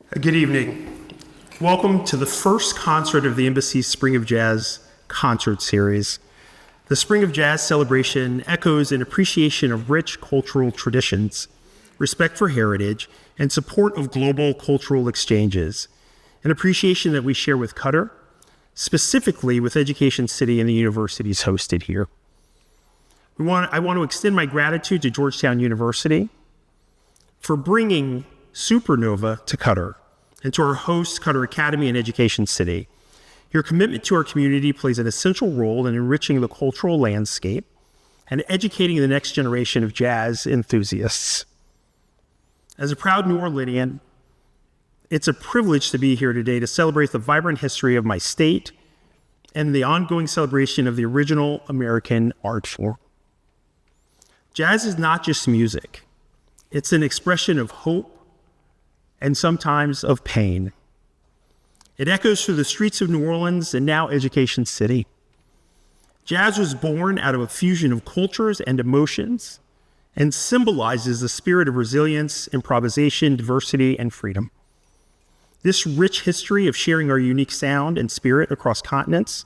Good evening. Welcome to the first concert of the Embassy's Spring of Jazz concert series. The Spring of Jazz celebration echoes an appreciation of rich cultural traditions, respect for heritage, and support of global cultural exchanges, an appreciation that we share with Qatar, specifically with Education City and the universities hosted here. I want to extend my gratitude to Georgetown University for bringing Supernova to Qatar, and to our hosts, Qatar Academy and Education City. Your commitment to our community plays an essential role in enriching the cultural landscape and educating the next generation of jazz enthusiasts. As a proud New Orleanian, it's a privilege to be here today to celebrate the vibrant history of my state and the ongoing celebration of the original American art form. Jazz is not just music. It's an expression of hope and sometimes of pain. It echoes through the streets of New Orleans and now Education City. Jazz was born out of a fusion of cultures and emotions and symbolizes the spirit of resilience, improvisation, diversity, and freedom. This rich history of sharing our unique sound and spirit across continents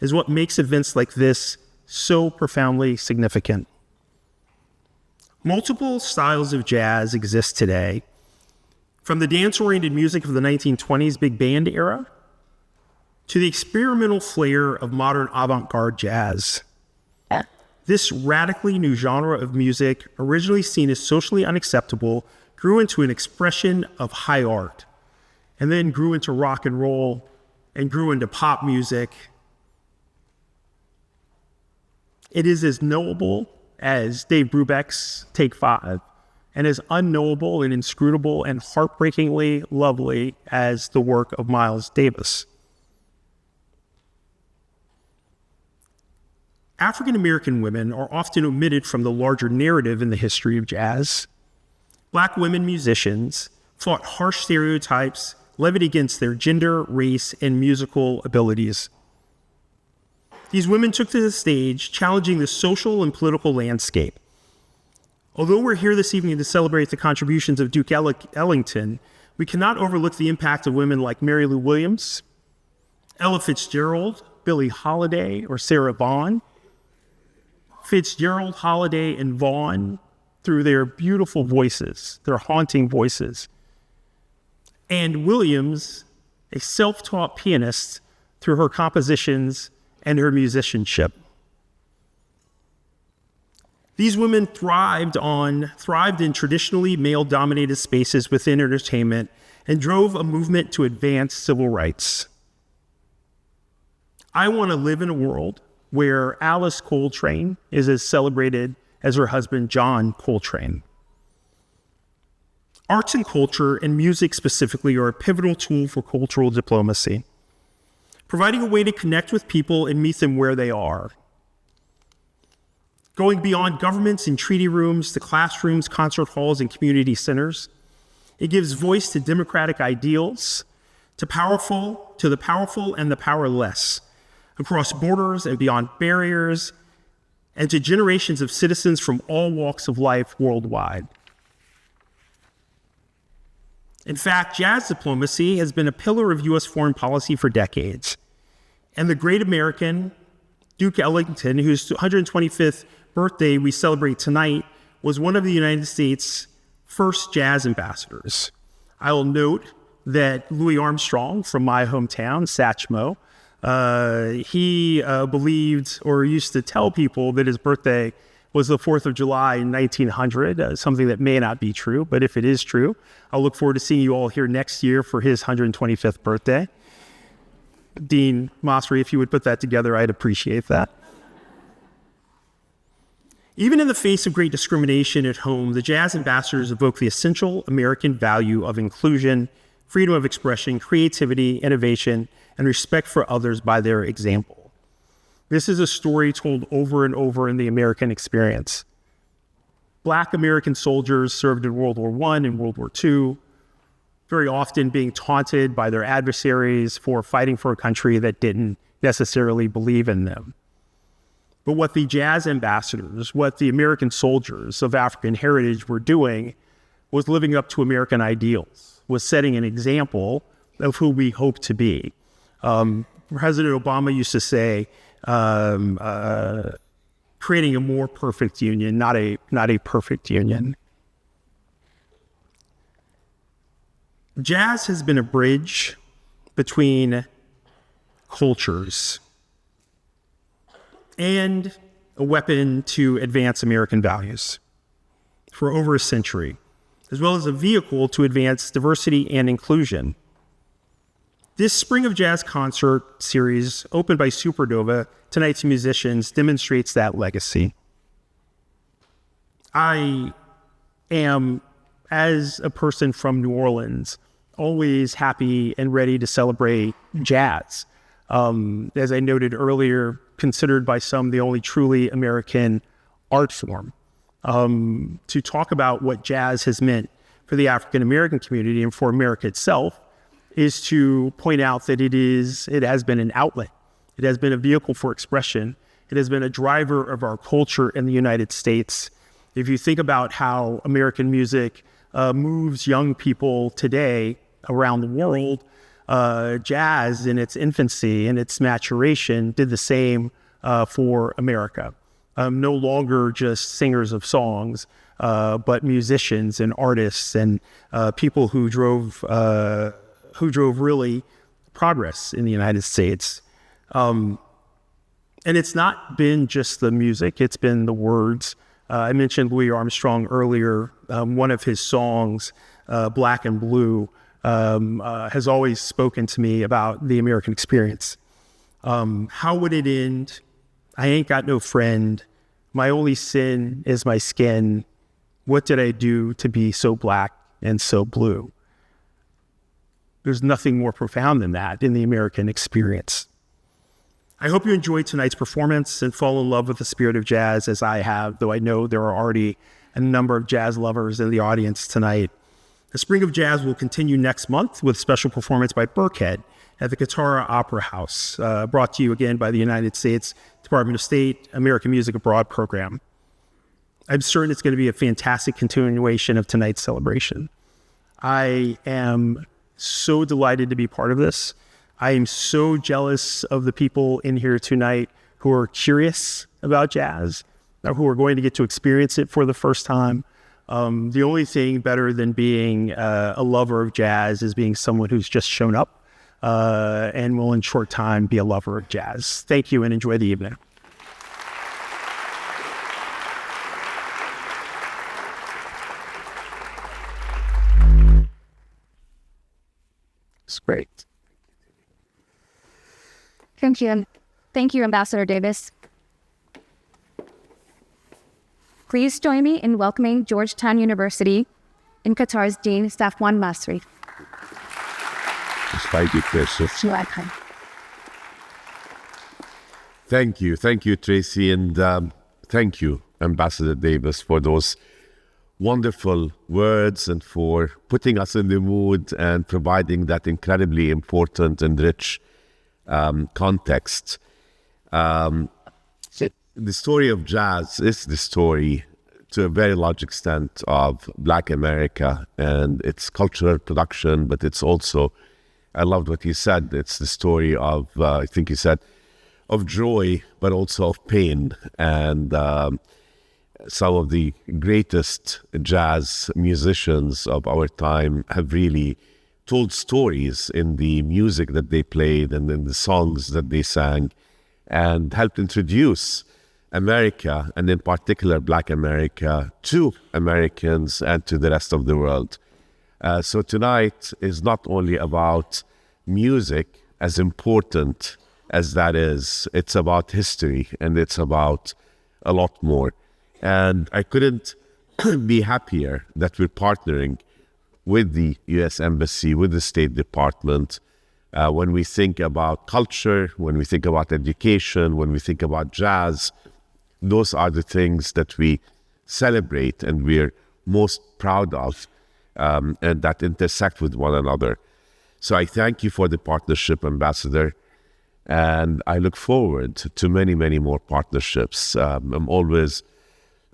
is what makes events like this so profoundly significant. Multiple styles of jazz exist today, from the dance-oriented music of the 1920s big band era to the experimental flair of modern avant-garde jazz. This radically new genre of music, originally seen as socially unacceptable, grew into an expression of high art, and then grew into rock and roll, and grew into pop music. It is as knowable as Dave Brubeck's Take 5, and as unknowable and inscrutable and heartbreakingly lovely as the work of Miles Davis. African American women are often omitted from the larger narrative in the history of jazz. Black women musicians fought harsh stereotypes levied against their gender, race, and musical abilities. These women took to the stage, challenging the social and political landscape. Although we're here this evening to celebrate the contributions of Duke Ellington, we cannot overlook the impact of women like Mary Lou Williams, Ella Fitzgerald, Billie Holiday, or Sarah Vaughan. Fitzgerald, Holiday, and Vaughan, through their beautiful voices, their haunting voices. And Williams, a self-taught pianist, through her compositions and her musicianship. These women thrived in traditionally male-dominated spaces within entertainment and drove a movement to advance civil rights. I want to live in a world where Alice Coltrane is as celebrated as her husband, John Coltrane. Arts and culture, and music specifically, are a pivotal tool for cultural diplomacy, providing a way to connect with people and meet them where they are. Going beyond governments and treaty rooms to classrooms, concert halls, and community centers, it gives voice to democratic ideals, to the powerful and the powerless, across borders and beyond barriers, and to generations of citizens from all walks of life worldwide. In fact, jazz diplomacy has been a pillar of U.S. foreign policy for decades, and the great American, Duke Ellington, whose 125th birthday we celebrate tonight, was one of the United States' first jazz ambassadors. I will note that Louis Armstrong from my hometown, Satchmo, he believed or used to tell people that his birthday was the 4th of July in 1900, something that may not be true, but if it is true, I'll look forward to seeing you all here next year for his 125th birthday. Dean Mossery, if you would put that together, I'd appreciate that. Even in the face of great discrimination at home, the jazz ambassadors evoke the essential American value of inclusion, freedom of expression, creativity, innovation, and respect for others by their example. This is a story told over and over in the American experience. Black American soldiers served in World War I and World War II, very often being taunted by their adversaries for fighting for a country that didn't necessarily believe in them. But what the jazz ambassadors, what the American soldiers of African heritage were doing was living up to American ideals. was setting an example of who we hope to be. President Obama used to say, creating a more perfect union, not a perfect union. Jazz has been a bridge between cultures and a weapon to advance American values for over a century, as well as a vehicle to advance diversity and inclusion. This Spring of Jazz concert series, opened by Supernova, tonight's musicians, demonstrates that legacy. I am, as a person from New Orleans, always happy and ready to celebrate jazz. As I noted earlier, considered by some the only truly American art form. To talk about what jazz has meant for the African American community and for America itself is to point out that it has been an outlet. It has been a vehicle for expression. It has been a driver of our culture in the United States. If you think about how American music moves young people today around the world, jazz in its infancy and its maturation did the same for America. No longer just singers of songs, but musicians and artists and people who drove really progress in the United States. And it's not been just the music, it's been the words. I mentioned Louis Armstrong earlier. One of his songs, Black and Blue, has always spoken to me about the American experience. How would it end? I ain't got no friend. My only sin is my skin. What did I do to be so black and so blue? There's nothing more profound than that in the American experience. I hope you enjoyed tonight's performance and fall in love with the spirit of jazz as I have, though I know there are already a number of jazz lovers in the audience tonight. The Spring of Jazz will continue next month with special performance by Burkhead at the Qatar Opera House, brought to you again by the United States Department of State American Music Abroad program. I'm certain it's going to be a fantastic continuation of tonight's celebration. I am so delighted to be part of this. I am so jealous of the people in here tonight who are curious about jazz, who are going to get to experience it for the first time. The only thing better than being a lover of jazz is being someone who's just shown up and will in short time be a lover of jazz. Thank you and enjoy the evening. It's great. Thank you. Thank you, Ambassador Davis. Please join me in welcoming Georgetown University in Qatar's Dean Safwan Masri. Thank you, Tracy, and thank you, Ambassador Davis, for those wonderful words and for putting us in the mood and providing that incredibly important and rich context. The story of jazz is the story, to a very large extent, of Black America and its cultural production, but it's also, I loved what you said, it's the story of, I think you said, of joy, but also of pain. And some of the greatest jazz musicians of our time have really told stories in the music that they played and in the songs that they sang, and helped introduce America, and in particular Black America, to Americans and to the rest of the world. So tonight is not only about music, as important as that is, it's about history, and it's about a lot more. And I couldn't be happier that we're partnering with the US Embassy, with the State Department, when we think about culture, when we think about education, when we think about jazz. Those are the things that we celebrate and we're most proud of, and that intersect with one another. So I thank you for the partnership, Ambassador, and I look forward to many, many more partnerships. I'm always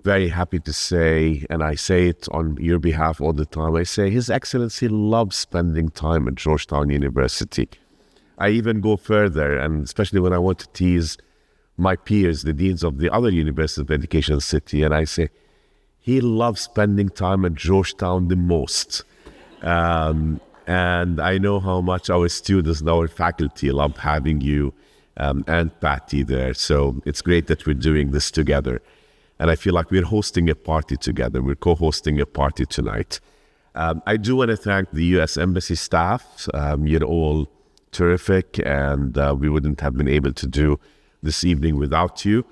very happy to say, and I say it on your behalf all the time, I say His Excellency loves spending time at Georgetown University. I even go further, and especially when I want to tease my peers, the deans of the other universities of education city, and I say, he loves spending time at Georgetown the most. And I know how much our students and our faculty love having you and Patty there. So it's great that we're doing this together. And I feel like we're hosting a party together. We're co-hosting a party tonight. I do want to thank the US Embassy staff. You're all terrific, and we wouldn't have been able to do this evening without you.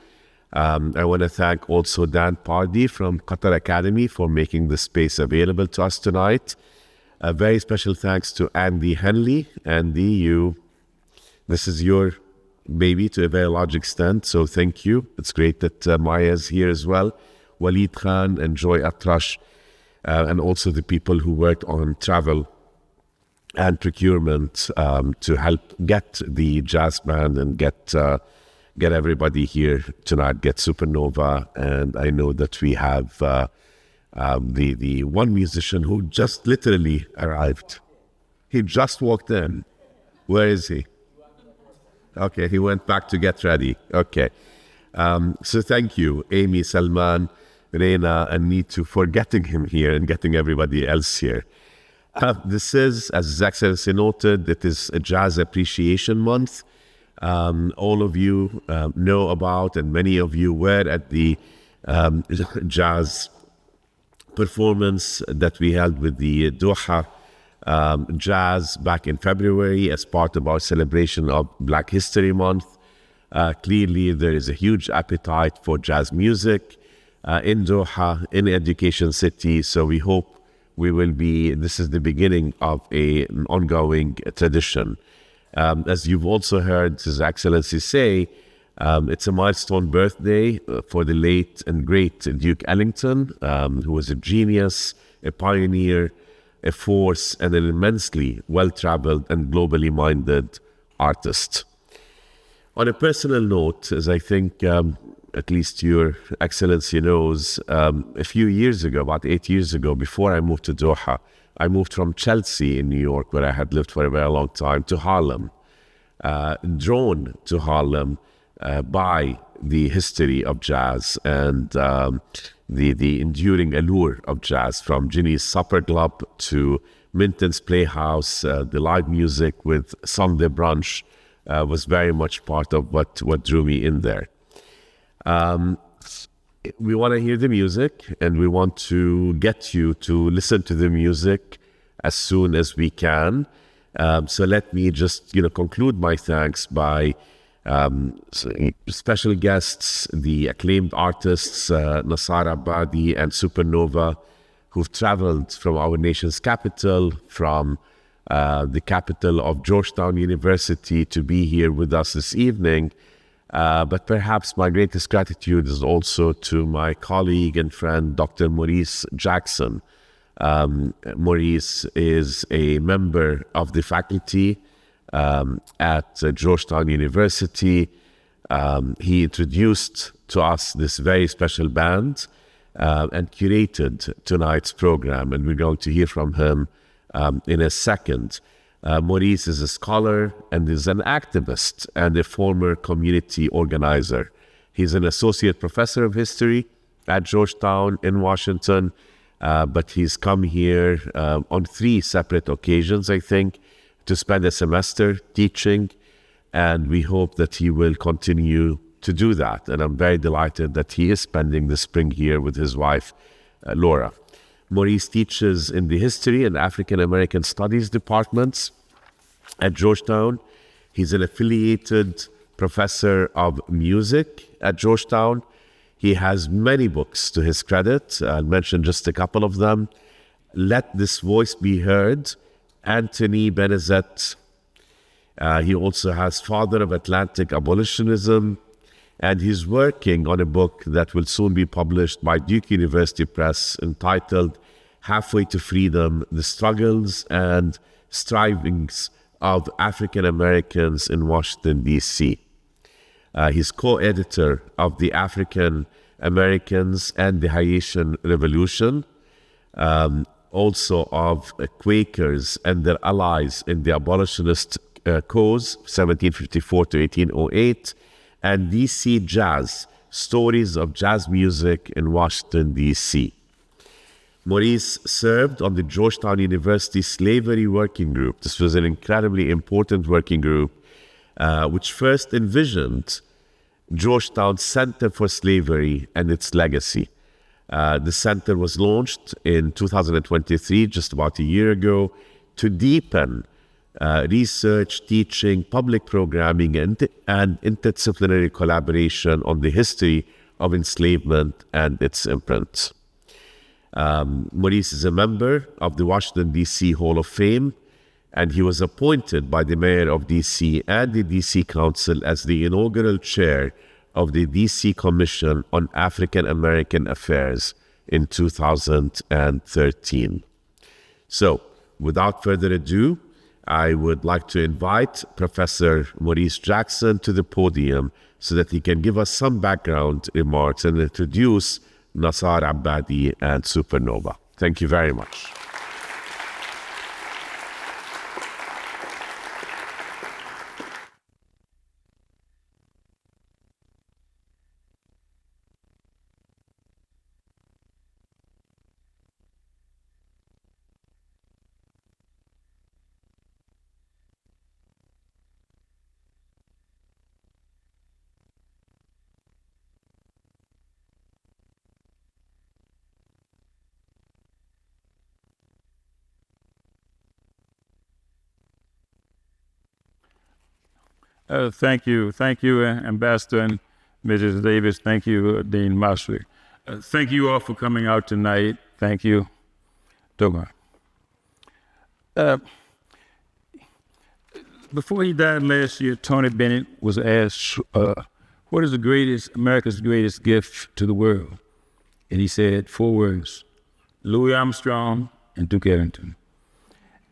I want to thank also Dan Pardy from Qatar Academy for making the space available to us tonight. A very special thanks to Andy Henley. Andy, this is your baby to a very large extent, so thank you. It's great that Maya is here as well. Waleed Khan and Joy Atrash, and also the people who worked on travel and procurement to help get the jazz band and get everybody here tonight, get Supernova. And I know that we have the one musician who just literally arrived. He just walked in. Where is he? Okay, he went back to get ready. Okay. So thank you, Amy, Salman, Reina, and Nitu for getting him here and getting everybody else here. This is, as His Excellency noted, it is a Jazz Appreciation Month. All of you know about, and many of you were at the jazz performance that we held with the Doha Jazz back in February as part of our celebration of Black History Month. Clearly, there is a huge appetite for jazz music in Doha, in Education City, so we hope this is the beginning of an ongoing tradition. As you've also heard His Excellency say, it's a milestone birthday for the late and great Duke Ellington, who was a genius, a pioneer, a force, and an immensely well-traveled and globally minded artist. On a personal note, as I think at least Your Excellency knows, a few years ago, about 8 years ago, before I moved to Doha, I moved from Chelsea in New York, where I had lived for a very long time, to Harlem, drawn to Harlem by the history of jazz and the enduring allure of jazz, from Ginny's Supper Club to Minton's Playhouse. The live music with Sunday brunch was very much part of what drew me in there. We want to hear the music, and we want to get you to listen to the music as soon as we can. So let me just conclude my thanks by special guests, the acclaimed artists Nasar Abadey and Supernova, who've traveled from our nation's capital, from the capital of Georgetown University, to be here with us this evening. But perhaps my greatest gratitude is also to my colleague and friend, Dr. Maurice Jackson. Maurice is a member of the faculty at Georgetown University. He introduced to us this very special band and curated tonight's program, and we're going to hear from him in a second. Maurice is a scholar and is an activist and a former community organizer. He's an associate professor of history at Georgetown in Washington, but he's come here on 3 separate occasions, I think, to spend a semester teaching, and we hope that he will continue to do that. And I'm very delighted that he is spending the spring here with his wife, Laura. Maurice teaches in the History and African American Studies departments at Georgetown. He's an affiliated professor of music at Georgetown. He has many books to his credit. I'll mention just a couple of them. Let This Voice Be Heard, Anthony Benezet. He also has Father of Atlantic Abolitionism, and he's working on a book that will soon be published by Duke University Press entitled Halfway to Freedom: The Struggles and Strivings of African Americans in Washington, D.C. He's co-editor of the African Americans and the Haitian Revolution, also of Quakers and their allies in the abolitionist cause, 1754 to 1808, and DC Jazz, stories of jazz music in Washington, D.C. Maurice served on the Georgetown University Slavery Working Group. This was an incredibly important working group, which first envisioned Georgetown Center for Slavery and its legacy. The center was launched in 2023, just about a year ago, to deepen research, teaching, public programming, and interdisciplinary collaboration on the history of enslavement and its imprints. Maurice is a member of the Washington, D.C. Hall of Fame, and he was appointed by the mayor of D.C. and the D.C. Council as the inaugural chair of the D.C. Commission on African American Affairs in 2013. So, without further ado, I would like to invite Professor Maurice Jackson to the podium so that he can give us some background remarks and introduce Nasar Abadey and Supernova. Thank you very much. Thank you, Ambassador and Mrs. Davis. Thank you, Dean Masri. Thank you all for coming out tonight. Thank you, Doga. Before he died last year, Tony Bennett was asked, what is America's greatest gift to the world? And he said 4 words: Louis Armstrong and Duke Ellington.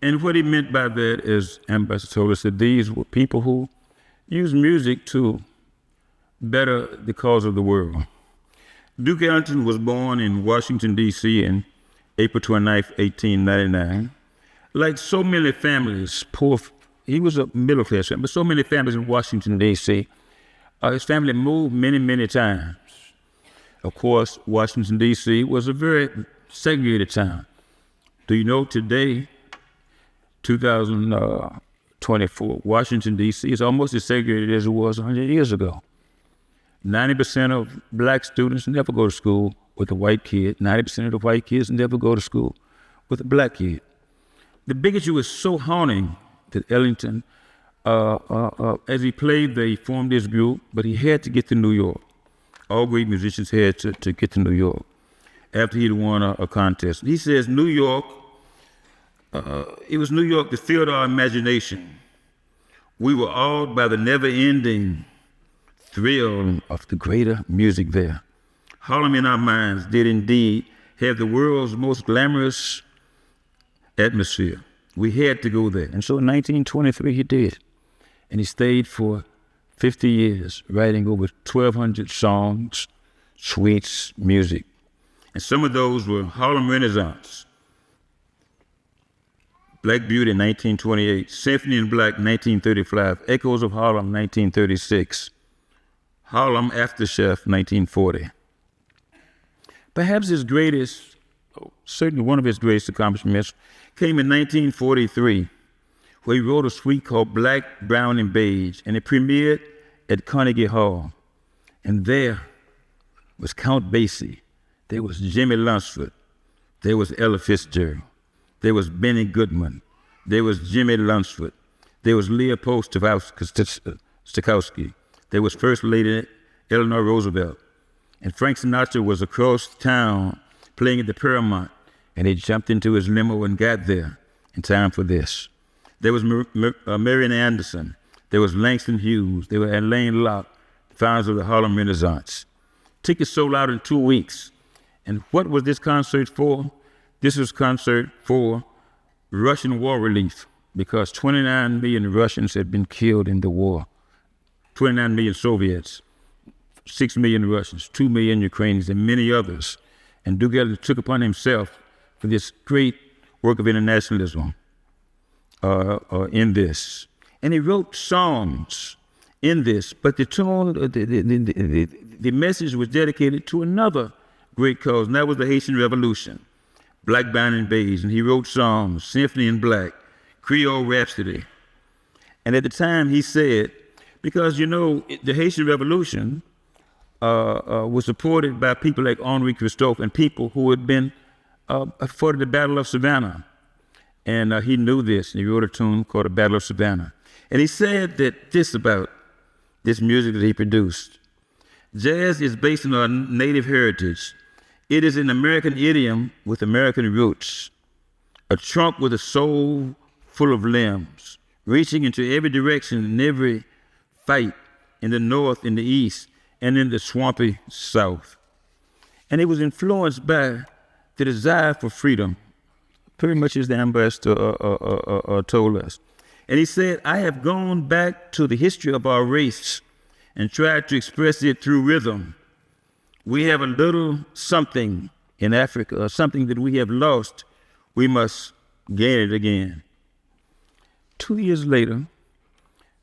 And what he meant by that is, Ambassador told us that these were people who use music to better the cause of the world. Duke Ellington was born in Washington, D.C. in April 29, 1899. Like so many families, he was a middle-class family, but so many families in Washington, D.C., his family moved many, many times. Of course, Washington, D.C. was a very segregated town. Do you know today, 2024, Washington, D.C. is almost as segregated as it was 100 years ago. 90% of black students never go to school with a white kid. 90% of the white kids never go to school with a black kid. The bigotry was so haunting that Ellington, as he played, they formed this group, but he had to get to New York. All great musicians had to get to New York after he'd won a contest. He says New York, it was New York that filled our imagination. We were awed by the never-ending thrill of the greater music there. Harlem in our minds did indeed have the world's most glamorous atmosphere. We had to go there. And so in 1923 he did. And he stayed for 50 years, writing over 1,200 songs, suites, music. And some of those were Harlem Renaissance, Black Beauty, 1928, Symphony in Black, 1935, Echoes of Harlem, 1936, Harlem Afterchef, 1940. Perhaps his greatest, certainly one of his greatest accomplishments, came in 1943, where he wrote a suite called Black, Brown, and Beige, and it premiered at Carnegie Hall. And there was Count Basie, there was Jimmy Lunceford, there was Ella Fitzgerald, there was Benny Goodman, there was Jimmy Lunceford, there was Leopold Stokowski, there was First Lady Eleanor Roosevelt, and Frank Sinatra was across town playing at the Paramount, and he jumped into his limo and got there in time for this. There was Marian Anderson, there was Langston Hughes, there was Alain Locke, founders of the Harlem Renaissance. Tickets sold out in 2 weeks. And what was this concert for? This was a concert for Russian war relief, because 29 million Russians had been killed in the war. 29 million Soviets. 6 million Russians, 2 million Ukrainians, and many others. And Duke took upon himself for this great work of internationalism in this. And he wrote songs in this, but the tone, the message was dedicated to another great cause, and that was the Haitian Revolution, Black, Brown, and Beige. And he wrote songs, Symphony in Black, Creole Rhapsody. And at the time he said, because, you know, the Haitian Revolution was supported by people like Henri Christophe and people who had been fought the Battle of Savannah. And he knew this, and he wrote a tune called The Battle of Savannah. And he said that this about this music that he produced. Jazz is based on our native heritage. It is an American idiom with American roots, a trunk with a soul full of limbs, reaching into every direction in every fight, in the north, in the east, and in the swampy south. And it was influenced by the desire for freedom, pretty much as the ambassador told us. And he said, I have gone back to the history of our race and tried to express it through rhythm. We have a little something in Africa, or something that we have lost. We must gain it again. 2 years later,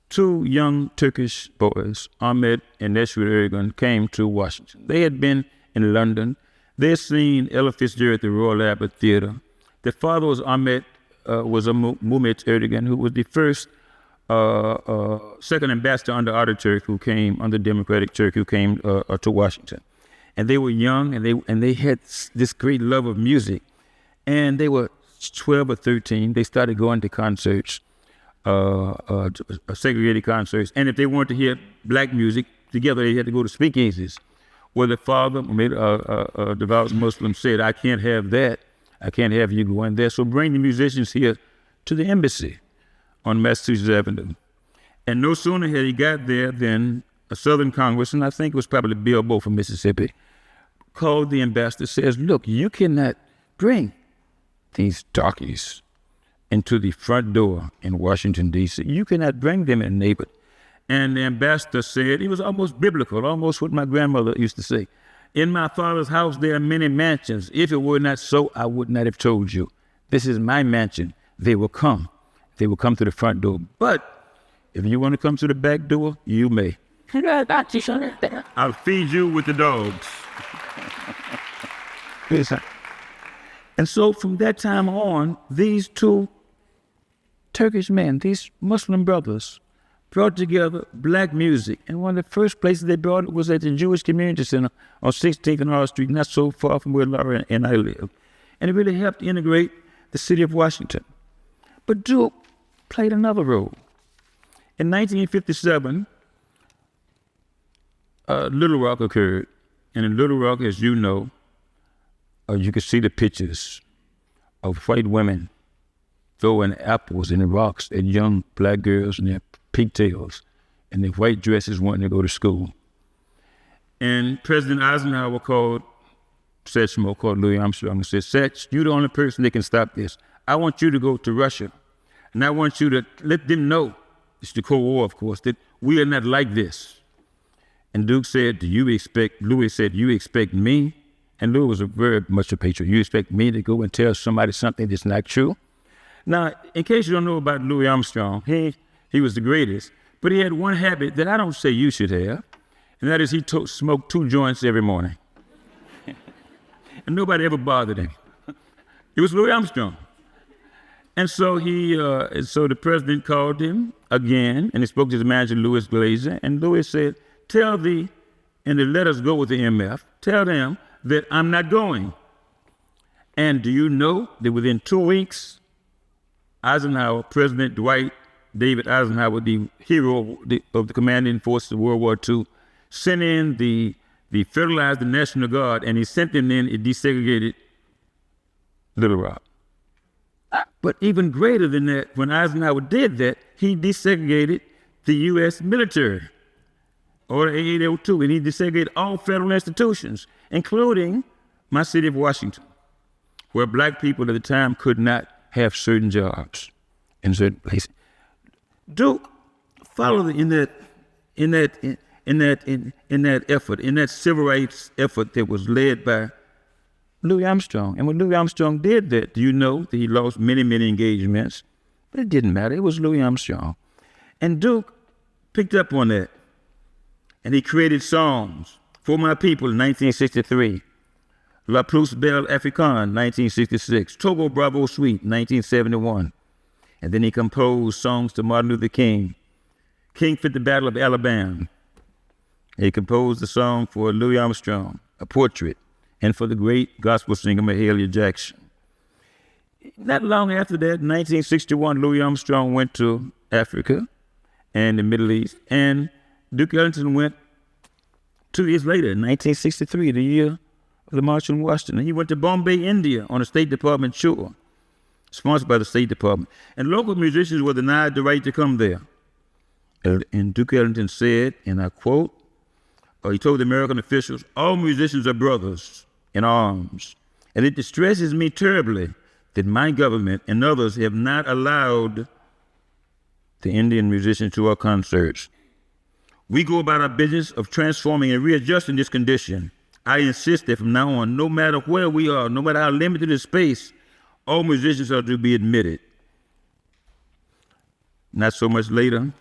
2 young Turkish boys, Ahmet and Nesri Ergun, came to Washington. They had been in London. They had seen Ella Fitzgerald at the Royal Albert Theater. Their father was Ahmet, was a Mehmet Erdogan, who was the first second ambassador under Ataturk, who came under Democratic Turk, who came to Washington. And they were young, and they had this great love of music. And they were 12 or 13. They started going to concerts, segregated concerts. And if they wanted to hear black music together, they had to go to speakeasies. Well, the father, a devout Muslim, said, I can't have that. I can't have you going there. So bring the musicians here to the embassy on Massachusetts Avenue. And no sooner had he got there than a Southern Congressman, I think it was probably Bill Bo from Mississippi, called the ambassador, says, look, you cannot bring these darkies into the front door in Washington, D.C. You cannot bring them in, neighbor. And the ambassador said, it was almost biblical, almost what my grandmother used to say. In my father's house, there are many mansions. If it were not so, I would not have told you. This is my mansion. They will come. They will come to the front door. But if you want to come to the back door, you may. I'll feed you with the dogs. And so from that time on, these 2 Turkish men, these Muslim brothers, brought together black music. And one of the first places they brought it was at the Jewish Community Center on 16th and R Street, not so far from where Laura and I live. And it really helped integrate the city of Washington. But Duke played another role. In 1957, Little Rock occurred. And in Little Rock, as you know, you could see the pictures of white women throwing apples in the rocks at young black girls in their pigtails and their white dresses wanting to go to school. And President Eisenhower called Satchmo, called Louis Armstrong, and said, Satch, you're the only person that can stop this. I want you to go to Russia, and I want you to let them know, it's the Cold War, of course, that we are not like this. And Duke said, Louis said, you expect me? And Louis was very much a patriot. You expect me to go and tell somebody something that's not true? Now, in case you don't know about Louis Armstrong, he was the greatest, but he had one habit that I don't say you should have, and that is he smoked 2 joints every morning. And nobody ever bothered him. It was Louis Armstrong. And so so the president called him again, and he spoke to his manager, Louis Glazer, and Louis said, and they let us go with the MF, tell them that I'm not going. And do you know that within 2 weeks, Eisenhower, President Dwight David Eisenhower, the hero of the commanding forces of World War II, sent in the federalized the National Guard, and he sent them in a desegregated Little Rock. But even greater than that, when Eisenhower did that, he desegregated the U.S. military, Order 8802, and he desegregated all federal institutions, including my city of Washington, where black people at the time could not have certain jobs in certain places. Duke followed in that in that effort, in that civil rights effort that was led by Louis Armstrong. And when Louis Armstrong did that, do you know that he lost many, many engagements? But it didn't matter. It was Louis Armstrong. And Duke picked up on that. And he created songs for my people in 1963. La Plus Belle Africaine, 1966. Togo Bravo Suite, 1971. And then he composed songs to Martin Luther King. King fit the Battle of Alabama. He composed a song for Louis Armstrong, A Portrait, and for the great gospel singer Mahalia Jackson. Not long after that, in 1961, Louis Armstrong went to Africa and the Middle East, and Duke Ellington went 2 years later, in 1963, the year of the March on Washington. He went to Bombay, India on a State Department tour, sponsored by the State Department. And local musicians were denied the right to come there. And Duke Ellington said, and I quote, he told the American officials, all musicians are brothers in arms. And it distresses me terribly that my government and others have not allowed the Indian musicians to our concerts. We go about our business of transforming and readjusting this condition. I insist that from now on, no matter where we are, no matter how limited the space, all musicians are to be admitted. Not so much later,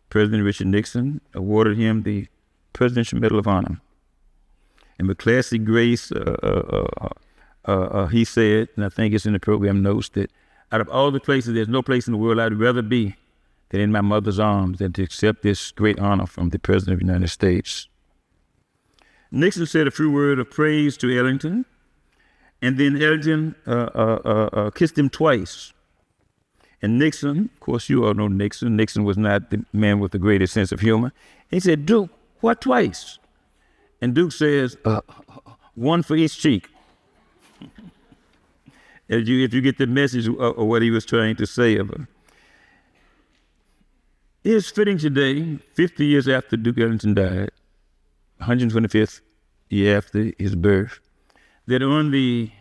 President Richard Nixon awarded him the Presidential Medal of Honor. And with classic grace, he said, and I think it's in the program notes, that out of all the places, there's no place in the world I'd rather be than in my mother's arms than to accept this great honor from the President of the United States. Nixon said a few words of praise to Ellington, and then Ellington kissed him twice. And Nixon, of course, you all know Nixon. Nixon was not the man with the greatest sense of humor. He said, Duke, what twice? And Duke says, one for each cheek. If you get the message of what he was trying to say of her. It is fitting today, 50 years after Duke Ellington died, 125th year after his birth, that on the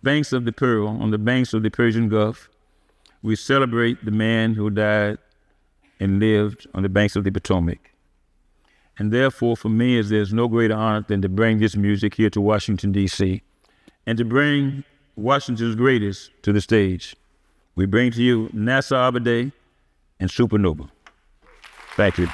banks of the Pearl, on the banks of the Persian Gulf, we celebrate the man who died and lived on the banks of the Potomac. And therefore, for me, there's no greater honor than to bring this music here to Washington, D.C., and to bring Washington's greatest to the stage. We bring to you Nasar Abadey and Supernova. Thank you.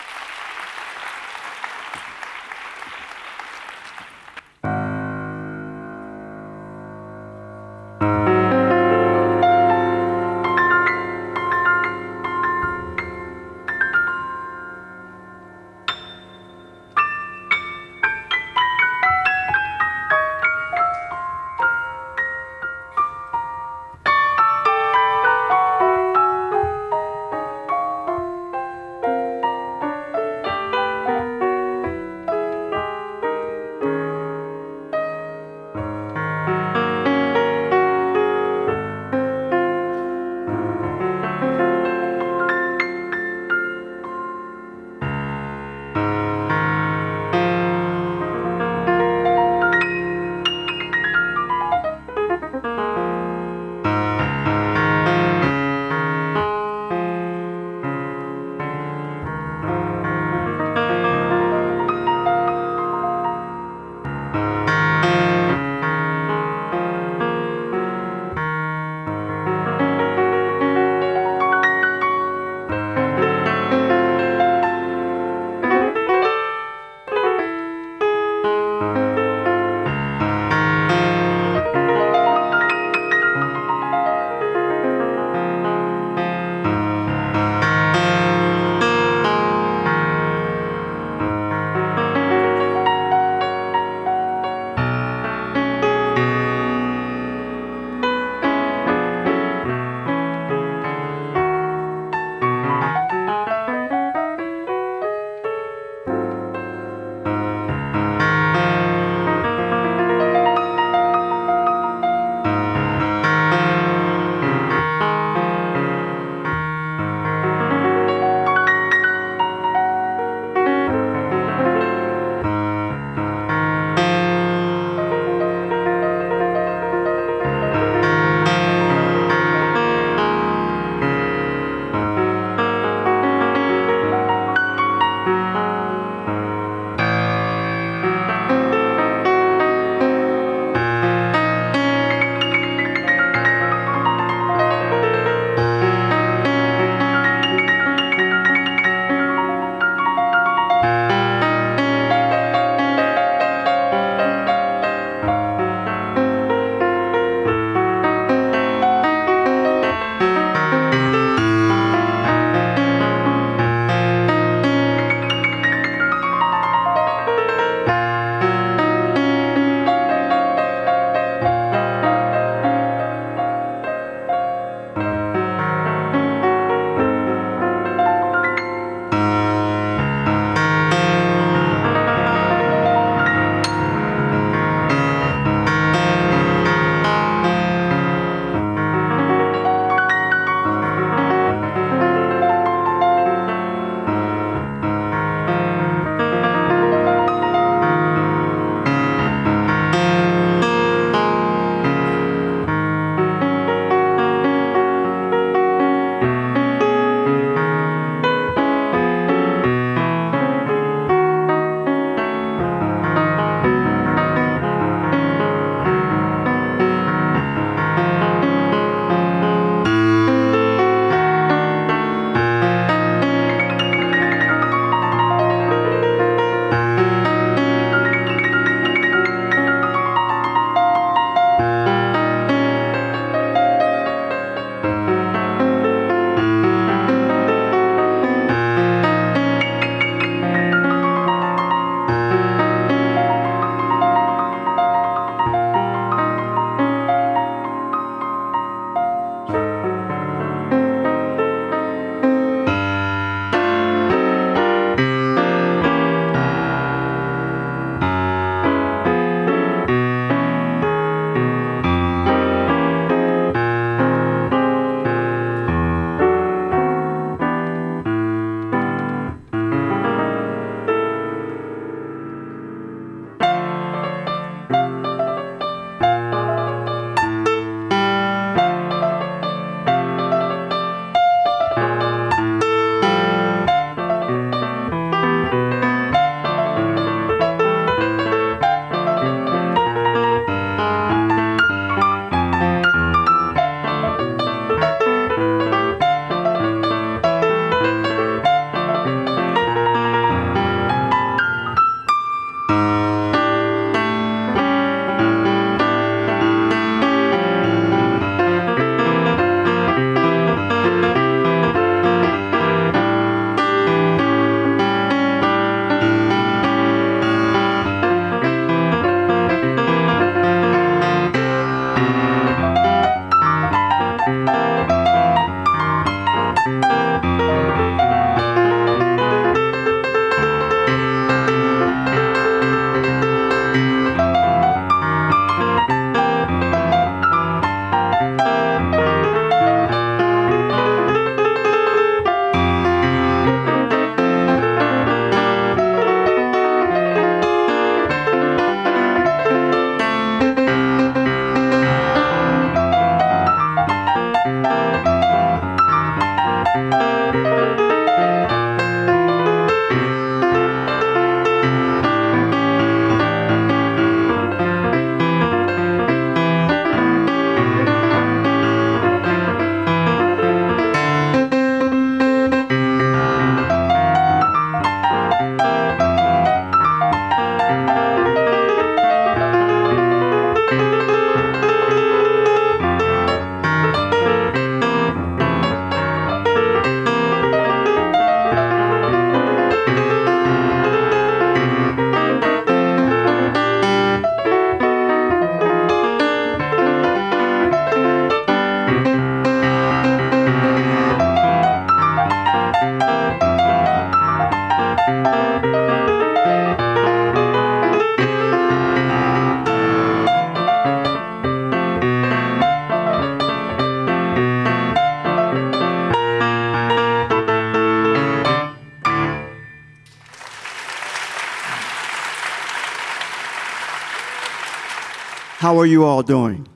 How are you all doing?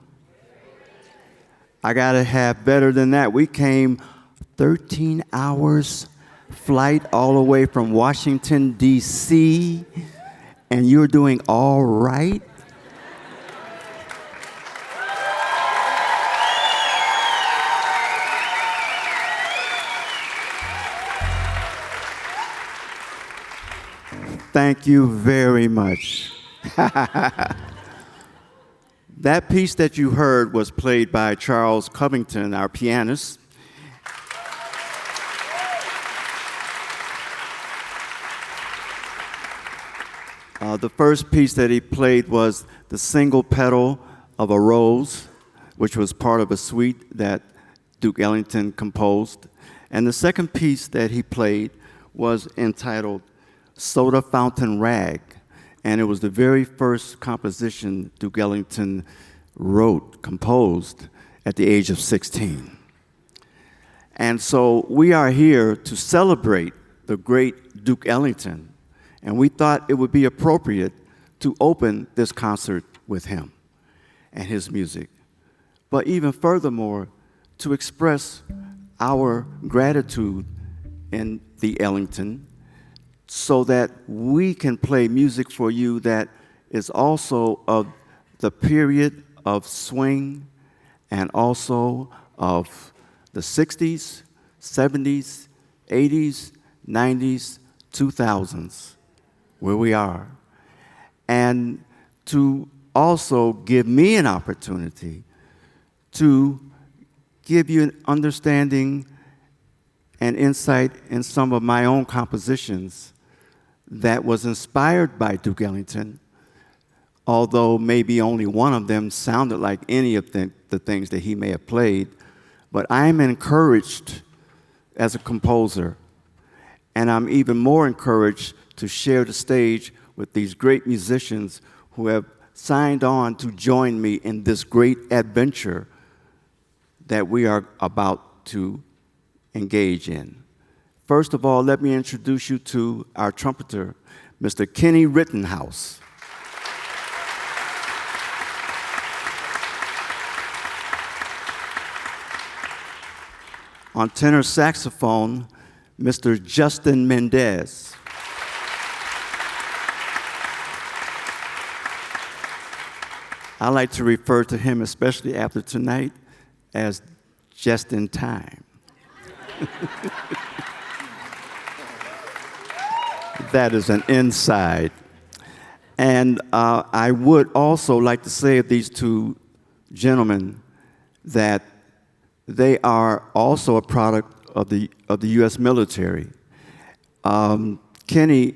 I gotta have better than that. We came 13 hours flight all the way from Washington, D.C., and you're doing all right? Thank you very much. That piece that you heard was played by Charles Covington, our pianist. The first piece that he played was the single petal of a rose, which was part of a suite that Duke Ellington composed. And the second piece that he played was entitled Soda Fountain Rag. And it was the very first composition Duke Ellington composed at the age of 16. And so we are here to celebrate the great Duke Ellington, and we thought it would be appropriate to open this concert with him and his music. But even furthermore, to express our gratitude in the Ellington so that we can play music for you that is also of the period of swing and also of the 60s, 70s, 80s, 90s, 2000s, where we are. And to also give me an opportunity to give you an understanding and insight in some of my own compositions that was inspired by Duke Ellington, although maybe only one of them sounded like any of the things that he may have played. But I'm encouraged as a composer, and I'm even more encouraged to share the stage with these great musicians who have signed on to join me in this great adventure that we are about to engage in. First of all, let me introduce you to our trumpeter, Mr. Kenny Rittenhouse. On tenor saxophone, Mr. Justin Mendez. I like to refer to him, especially after tonight, as just in time. That is an inside. And I would also like to say of these two gentlemen that they are also a product of the U.S. military. Kenny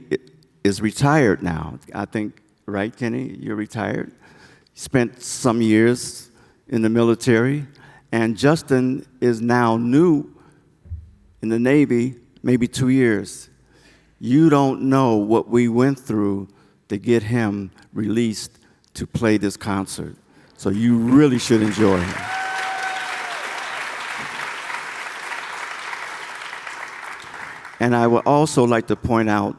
is retired now. I think, right, Kenny? You're retired? Spent some years in the military. And Justin is now new in the Navy, maybe 2 years. You don't know what we went through to get him released to play this concert. So you really should enjoy him. And I would also like to point out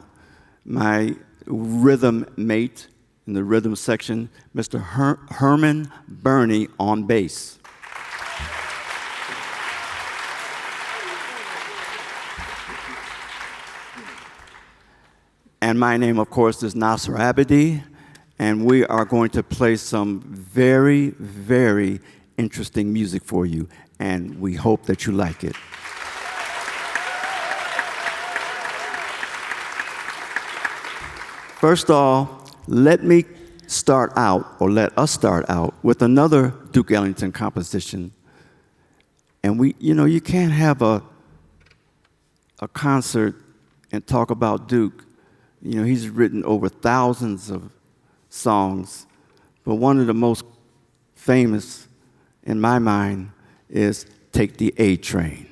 my rhythm mate in the rhythm section, Mr. Herman Burney on bass. And my name, of course, is Nasar Abadey, and we are going to play some very, very interesting music for you, and we hope that you like it. First off, let us start out with another Duke Ellington composition. And you can't have a concert and talk about Duke. He's written over thousands of songs, but one of the most famous, in my mind, is Take the A Train.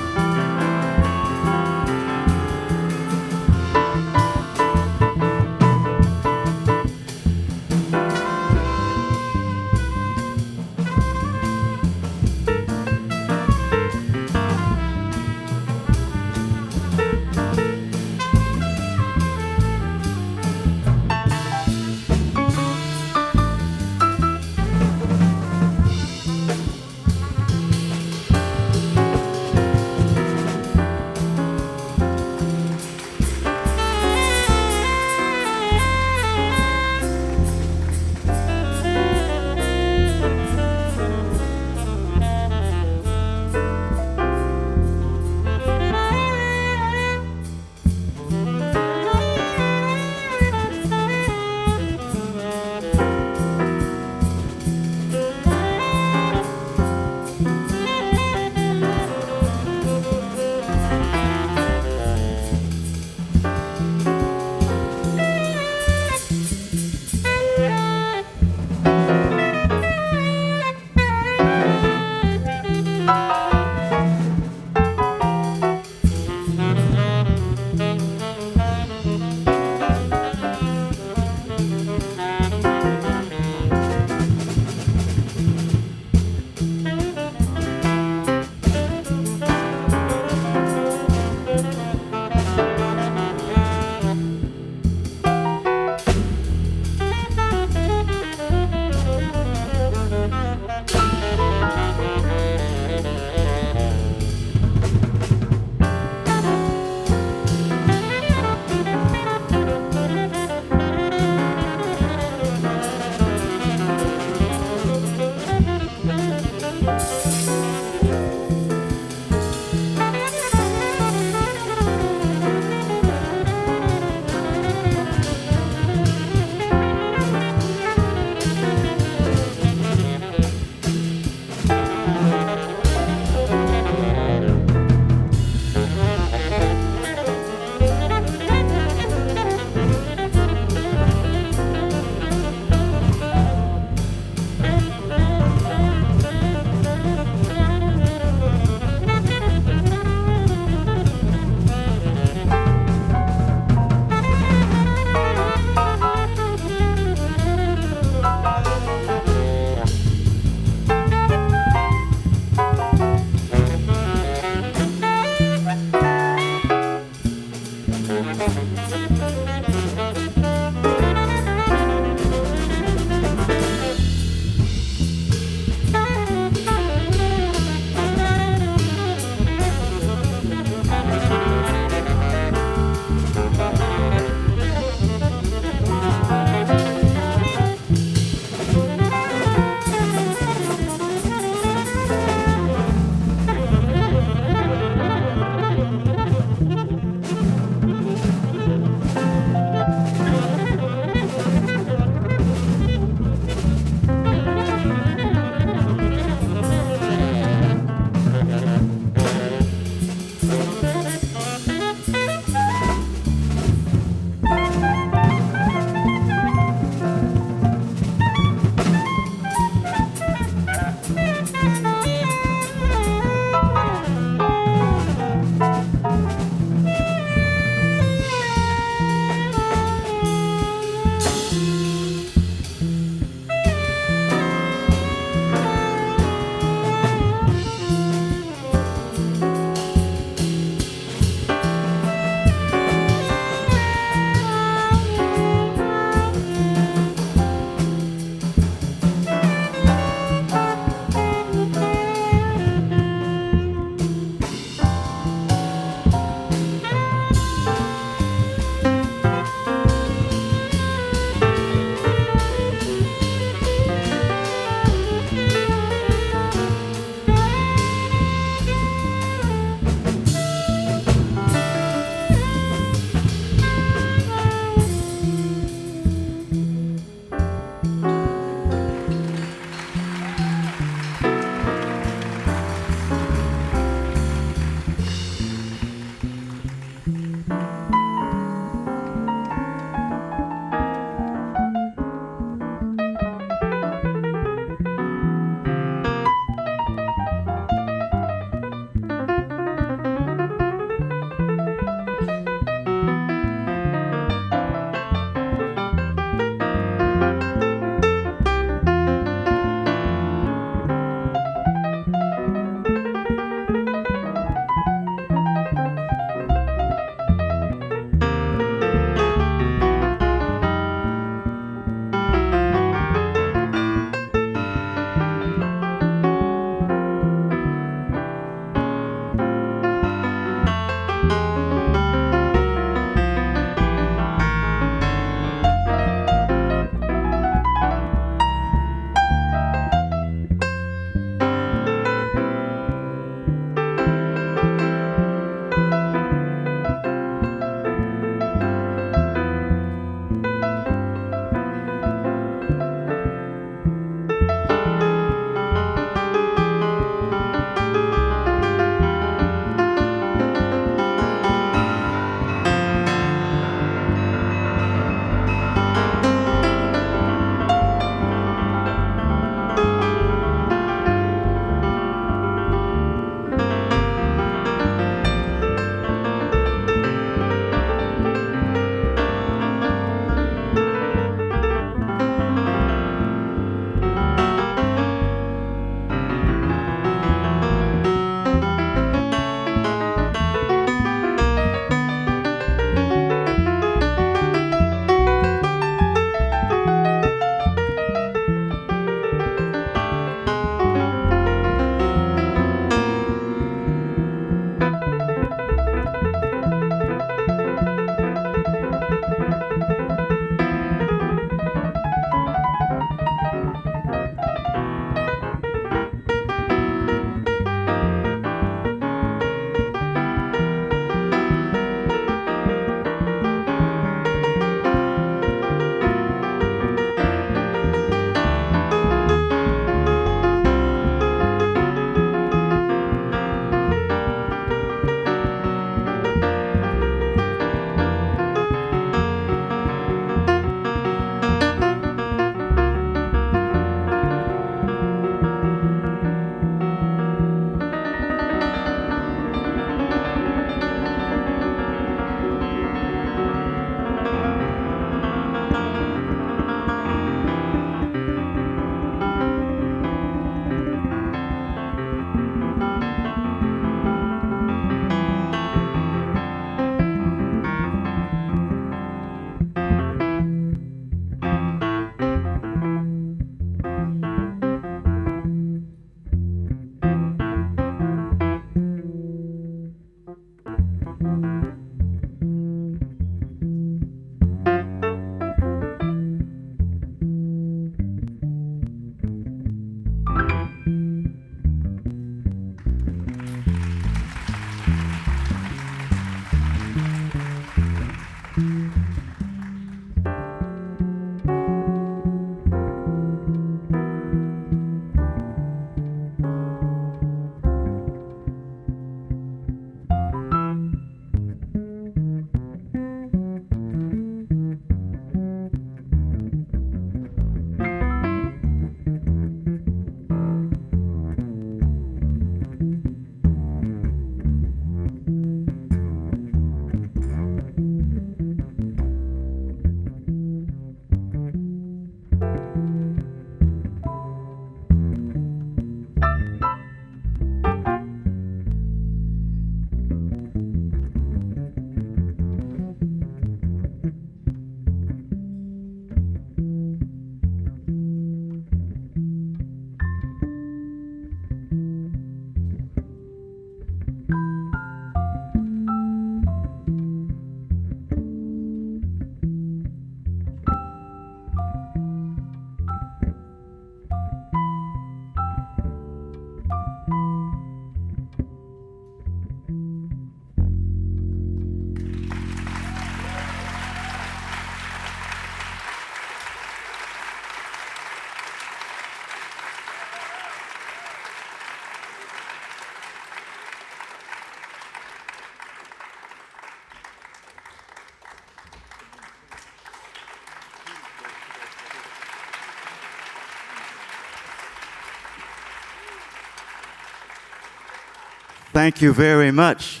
Thank you very much.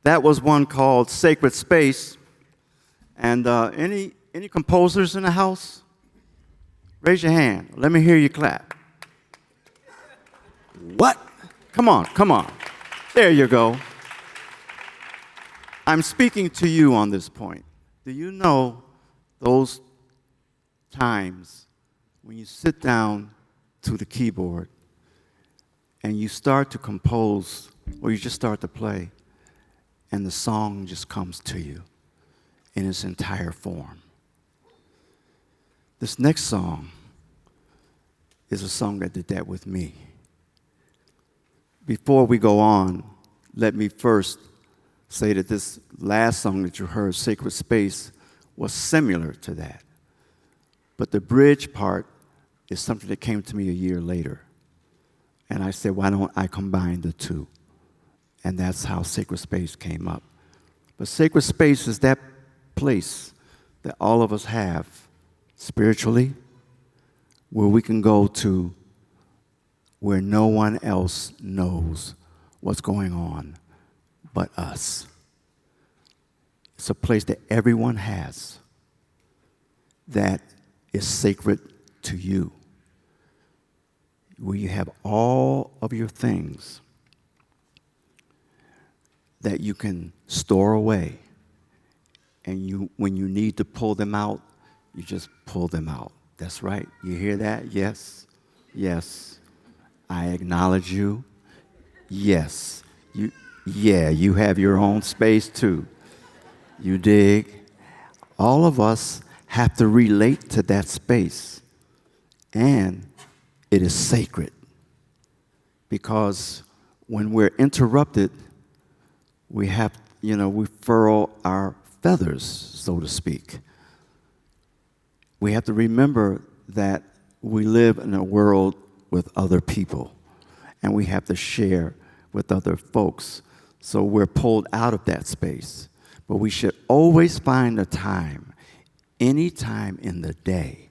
That was one called Sacred Space. And any composers in the house? Raise your hand. Let me hear you clap. What? Come on, come on. There you go. I'm speaking to you on this point. Do you know those times when you sit down to the keyboard and you start to compose or you just start to play and the song just comes to you in its entire form? This next song is a song that did that with me. Before we go on, let me first say that this last song that you heard, Sacred Space, was similar to that. But the bridge part is something that came to me a year later. And I said, why don't I combine the two? And that's how Sacred Space came up. But Sacred Space is that place that all of us have spiritually, where we can go to where no one else knows what's going on but us. It's a place that everyone has that is sacred to you, where you have all of your things that you can store away, and when you need to pull them out, you just pull them out. That's right. You hear that? Yes. Yes. I acknowledge you. Yes. You have your own space too. You dig? All of us have to relate to that space. And it is sacred. Because when we're interrupted, we have, we furl our feathers, so to speak. We have to remember that we live in a world with other people, and we have to share with other folks. So we're pulled out of that space. But we should always find a time, any time in the day,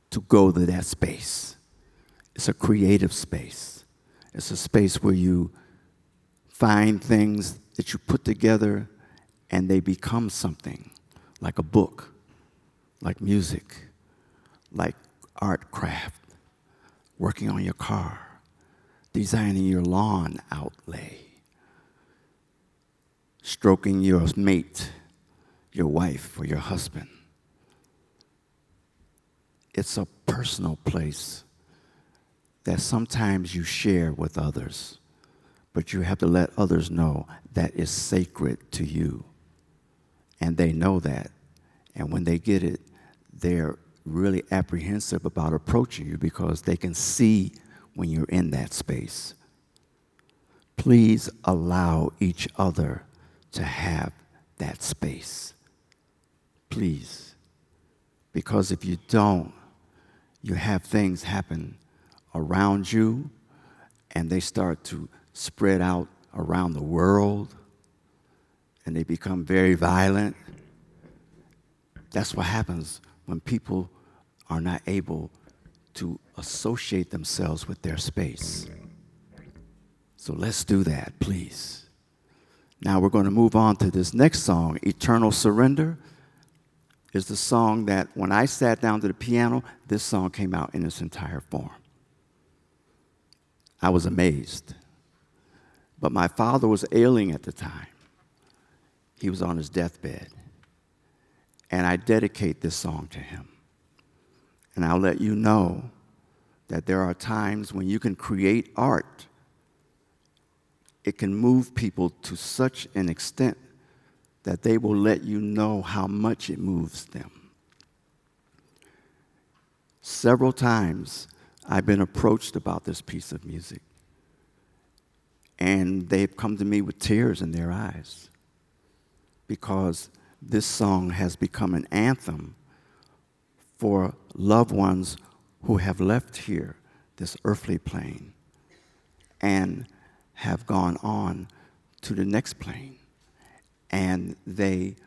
to go to that space. It's a creative space. It's a space where you find things that you put together and they become something, like a book, like music, like art craft, working on your car, designing your lawn outlay, stroking your mate, your wife or your husband. It's a personal place that sometimes you share with others, but you have to let others know that is sacred to you. And they know that. And when they get it, they're really apprehensive about approaching you because they can see when you're in that space. Please allow each other to have that space. Please. Because if you don't, you have things happen around you and they start to spread out around the world and they become very violent. That's what happens when people are not able to associate themselves with their space. So let's do that, please. Now we're going to move on to this next song, Eternal Surrender. Is the song that when I sat down to the piano, this song came out in its entire form. I was amazed. But my father was ailing at the time. He was on his deathbed. And I dedicate this song to him. And I'll let you know that there are times when you can create art. It can move people to such an extent that they will let you know how much it moves them. Several times I've been approached about this piece of music, and they've come to me with tears in their eyes because this song has become an anthem for loved ones who have left here, this earthly plane, and have gone on to the next plane. And they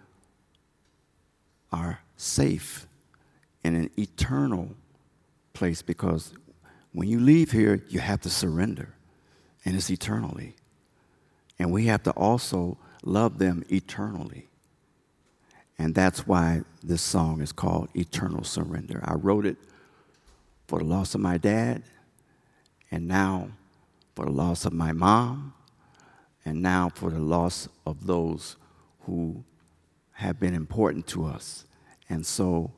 are safe in an eternal place because when you leave here, you have to surrender. and it's eternally. And we have to also love them eternally. And that's why this song is called Eternal Surrender. I wrote it for the loss of my dad, and now for the loss of my mom, and now for the loss of those who have been important to us. And so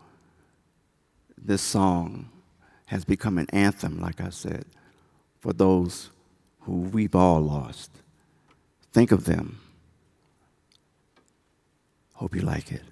this song has become an anthem, like I said, for those who we've all lost. Think of them. Hope you like it.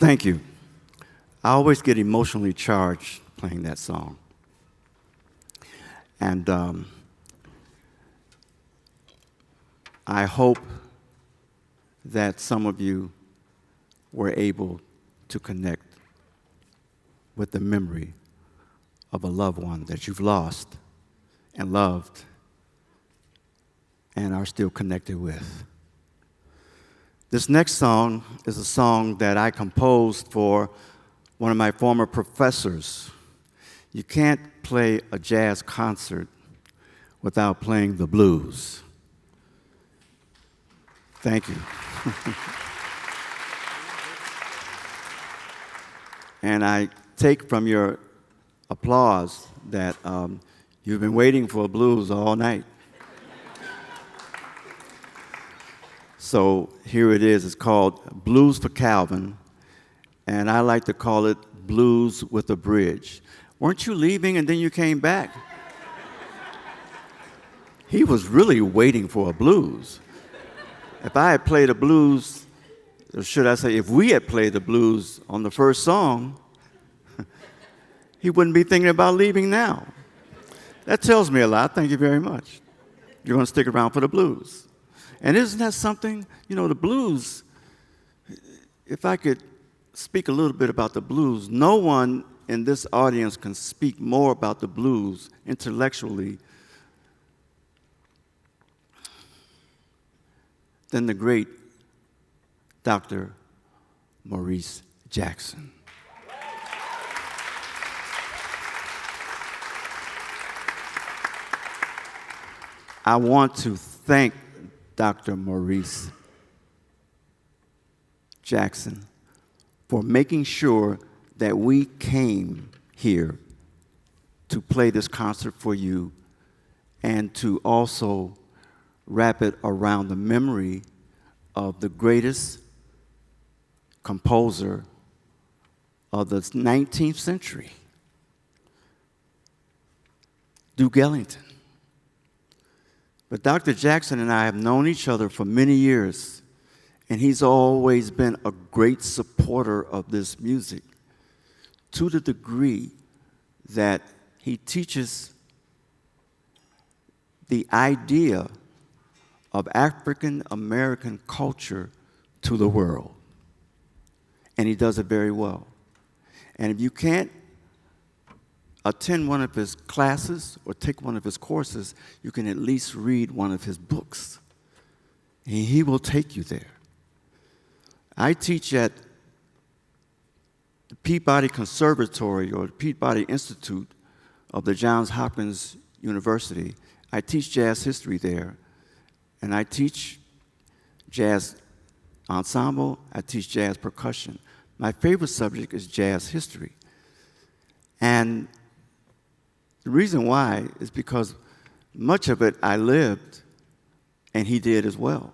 thank you. I always get emotionally charged playing that song. And I hope that some of you were able to connect with the memory of a loved one that you've lost and loved and are still connected with. This next song is a song that I composed for one of my former professors. You can't play a jazz concert without playing the blues. Thank you. And I take from your applause that you've been waiting for blues all night. So here it is. It's called Blues for Calvin, and I like to call it Blues with a Bridge. Weren't you leaving and then you came back? He was really waiting for a blues. If I had played a blues, or should I say, if we had played the blues on the first song, he wouldn't be thinking about leaving now. That tells me a lot. Thank you very much. You're going to stick around for the blues. And isn't that something? You know, the blues, if I could speak a little bit about the blues, no one in this audience can speak more about the blues intellectually than the great Dr. Maurice Jackson. I want to thank Dr. Maurice Jackson for making sure that we came here to play this concert for you and to also wrap it around the memory of the greatest composer of the 19th century, Duke Ellington. But Dr. Jackson and I have known each other for many years, and he's always been a great supporter of this music to the degree that he teaches the idea of African American culture to the world. And he does it very well. And if you can't attend one of his classes or take one of his courses, you can at least read one of his books. He will take you there. I teach at the Peabody Conservatory or the Peabody Institute of the Johns Hopkins University. I teach jazz history there, and I teach jazz ensemble, I teach jazz percussion. My favorite subject is jazz history. And the reason why is because much of it I lived, and he did as well.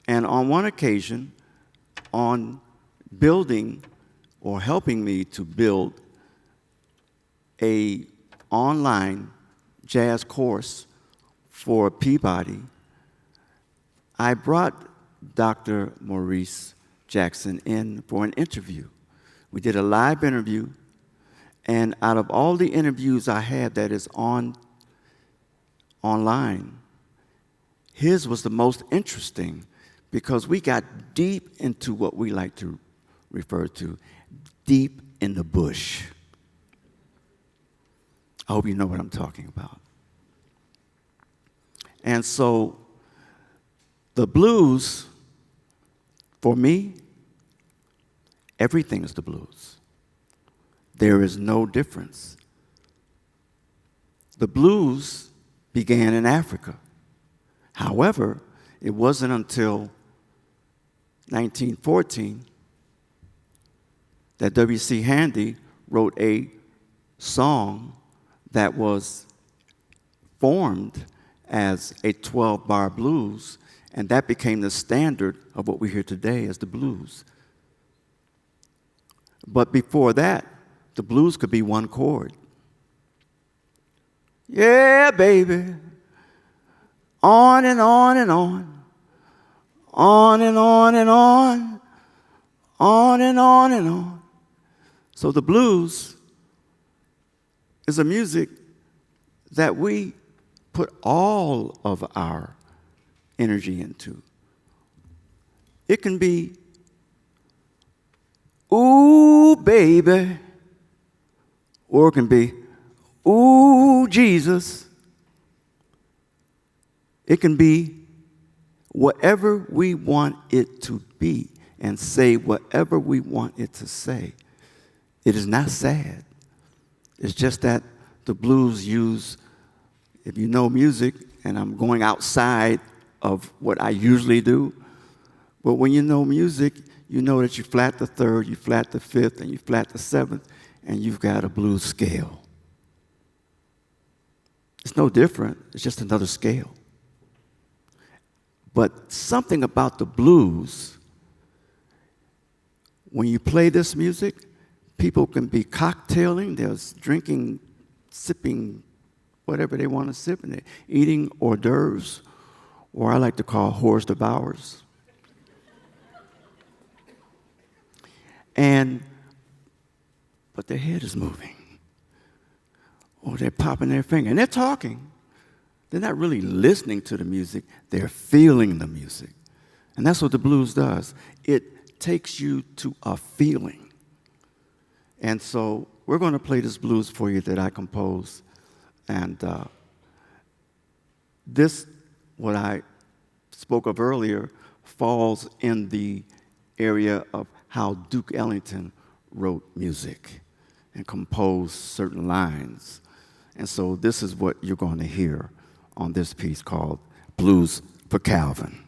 And on one occasion, on building or helping me to build a online jazz course for Peabody, I brought Dr. Maurice Jackson in for an interview. We did a live interview, and out of all the interviews I had that is online, his was the most interesting because we got deep into what we like to refer to, deep in the bush. I hope you know what I'm talking about. And so the blues, for me, everything is the blues. There is no difference. The blues began in Africa. However, it wasn't until 1914 that W.C. Handy wrote a song that was formed as a 12-bar blues, and that became the standard of what we hear today as the blues. But before that, the blues could be one chord. Yeah, baby. On and on and on. On and on and on. on and on and on. So the blues is a music that we put all of our energy into. It can be, ooh, baby, or it can be, ooh, Jesus. It can be whatever we want it to be and say whatever we want it to say. It is not sad. It's just that the blues use, if you know music, and I'm going outside of what I usually do, but when you know music, you know that you flat the third, you flat the fifth, and you flat the seventh, and you've got a blues scale. It's no different. It's just another scale. But something about the blues, when you play this music, people can be cocktailing, they're drinking, sipping, whatever they want to sip, and they're eating hors d'oeuvres, or I like to call horse devours. But their head is moving, or they're popping their finger, and they're talking. They're not really listening to the music, they're feeling the music. And that's what the blues does. It takes you to a feeling. And so we're going to play this blues for you that I composed. And this, what I spoke of earlier, falls in the area of how Duke Ellington wrote music and composed certain lines. And so this is what you're going to hear on this piece called Blues for Calvin.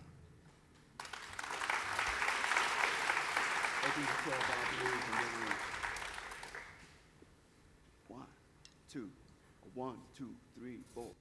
One, two, three, four.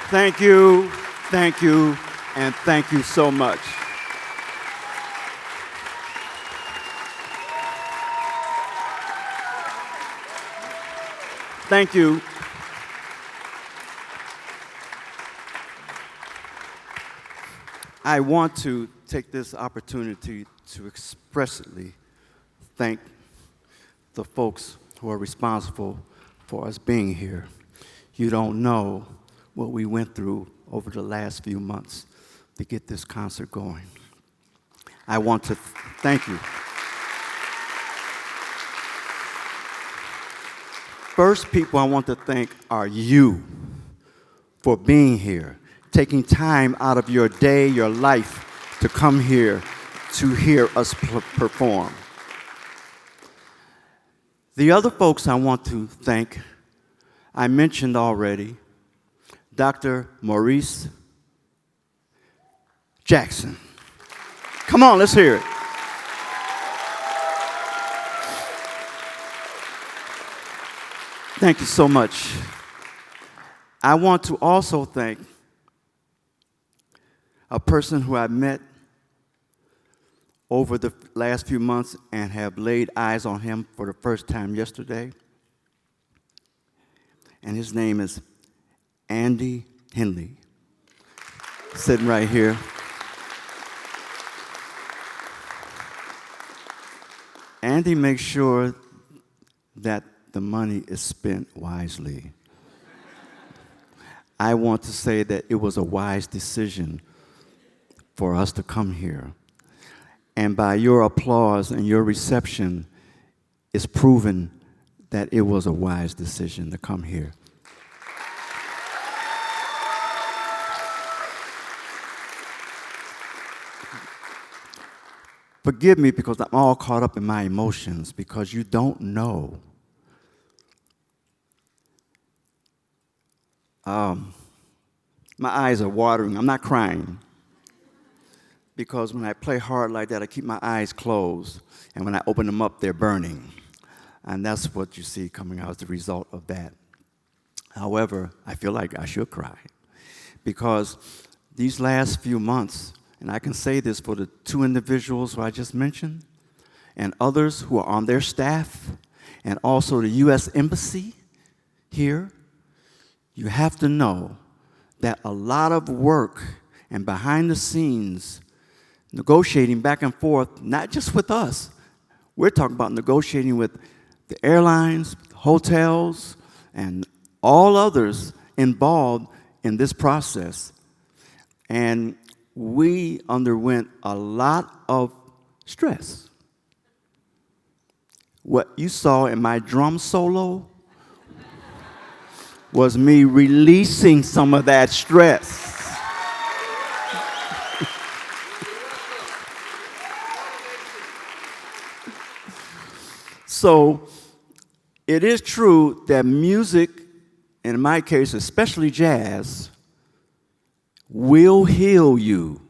Thank you, thank you, and thank you so much. Thank you. I want to take this opportunity to expressly thank the folks who are responsible for us being here. You don't know what we went through over the last few months to get this concert going. I want to thank you. First people I want to thank are you for being here, taking time out of your day, your life, to come here to hear us perform. The other folks I want to thank, I mentioned already, Dr. Maurice Jackson. Come on, let's hear it. Thank you so much. I want to also thank a person who I met over the last few months and have laid eyes on him for the first time yesterday. And his name is Andy Henley, sitting right here. Andy makes sure that the money is spent wisely. I want to say that it was a wise decision for us to come here. And by your applause and your reception, it's proven that it was a wise decision to come here. Forgive me because I'm all caught up in my emotions, because you don't know. My eyes are watering. I'm not crying, because when I play hard like that, I keep my eyes closed, and when I open them up, they're burning. And that's what you see coming out as the result of that. However, I feel like I should cry, because these last few months, and I can say this for the two individuals who I just mentioned, and others who are on their staff, and also the US Embassy here, you have to know that a lot of work and behind the scenes, negotiating back and forth, not just with us. We're talking about negotiating with the airlines, hotels, and all others involved in this process. And we underwent a lot of stress. What you saw in my drum solo was me releasing some of that stress. So it is true that music, and in my case, especially jazz, will heal you.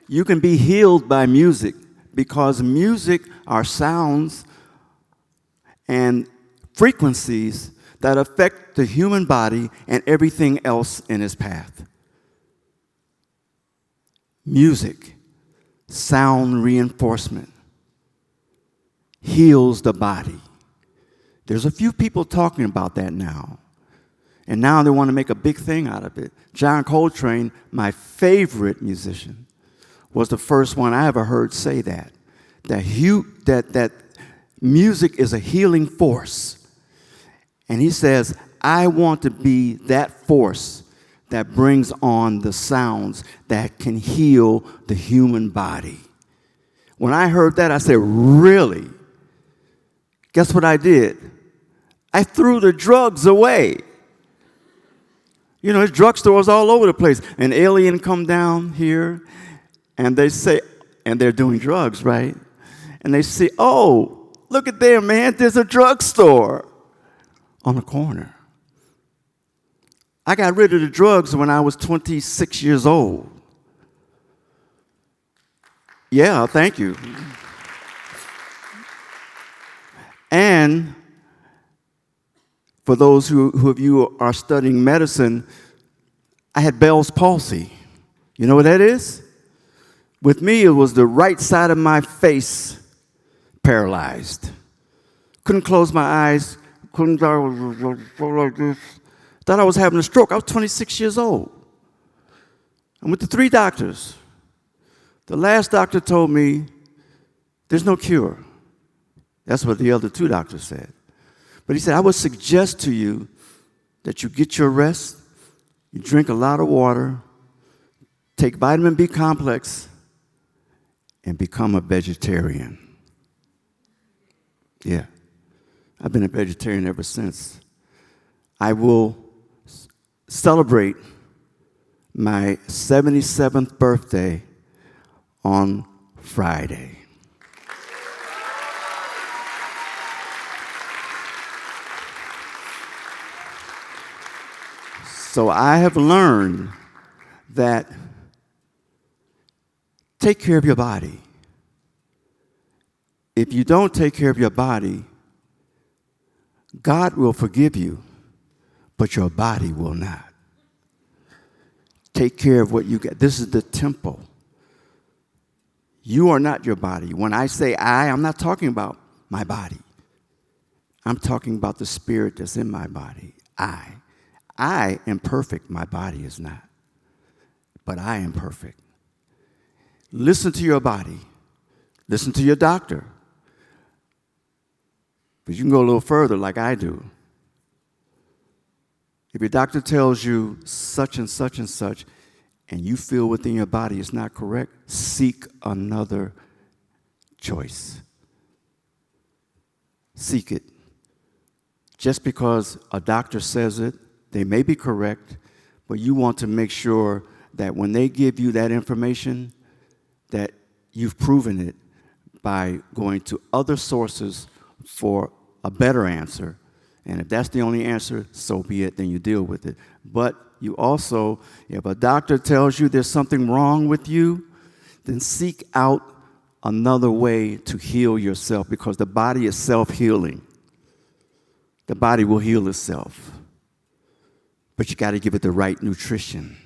You can be healed by music, because music are sounds and frequencies that affect the human body and everything else in its path. Music, sound reinforcement, heals the body. There's a few people talking about that now. And now they want to make a big thing out of it. John Coltrane, my favorite musician, was the first one I ever heard say that. That music is a healing force. And he says, I want to be that force that brings on the sounds that can heal the human body. When I heard that, I said, really? Guess what I did? I threw the drugs away. You know, there's drugstores all over the place. An alien come down here, and they say, and they're doing drugs, right? And they say, oh, look at there, man, there's a drugstore on the corner. I got rid of the drugs when I was 26 years old. Yeah, thank you. And For those who of you are studying medicine, I had Bell's palsy. You know what that is? With me, it was the right side of my face paralyzed. Couldn't close my eyes. Couldn't like this. Thought I was having a stroke. I was 26 years old. I went to 3 doctors. The last doctor told me, there's no cure. That's what the other 2 doctors said. But he said, I would suggest to you that you get your rest, you drink a lot of water, take vitamin B complex, and become a vegetarian. Yeah, I've been a vegetarian ever since. I will celebrate my 77th birthday on Friday. So I have learned that take care of your body. If you don't take care of your body, God will forgive you, but your body will not. Take care of what you get. This is the temple. You are not your body. When I say I'm not talking about my body. I'm talking about the spirit that's in my body. I am perfect. My body is not. But I am perfect. Listen to your body. Listen to your doctor. But you can go a little further like I do. If your doctor tells you such and such and such, and you feel within your body it's not correct, seek another choice. Seek it. Just because a doctor says it, they may be correct, but you want to make sure that when they give you that information, that you've proven it by going to other sources for a better answer. And if that's the only answer, so be it, then you deal with it. But you also, if a doctor tells you there's something wrong with you, then seek out another way to heal yourself, because the body is self-healing. The body will heal itself. But you got to give it the right nutrition.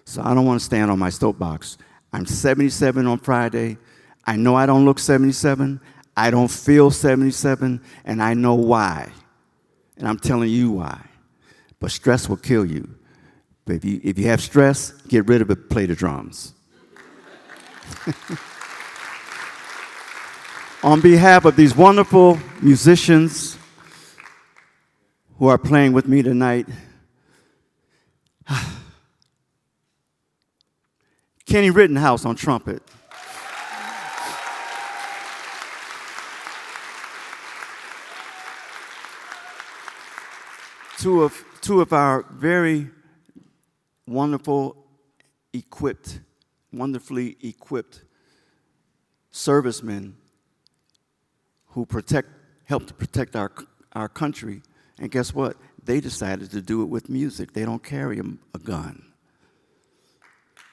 So I don't want to stand on my soapbox. I'm 77 on Friday. I know I don't look 77. I don't feel 77, and I know why. And I'm telling you why. But stress will kill you. But if you have stress, get rid of it, play the drums. On behalf of these wonderful musicians who are playing with me tonight, Kenny Rittenhouse on trumpet. Two of our very wonderfully equipped servicemen who help to protect our country. And guess what? They decided to do it with music. They don't carry a gun.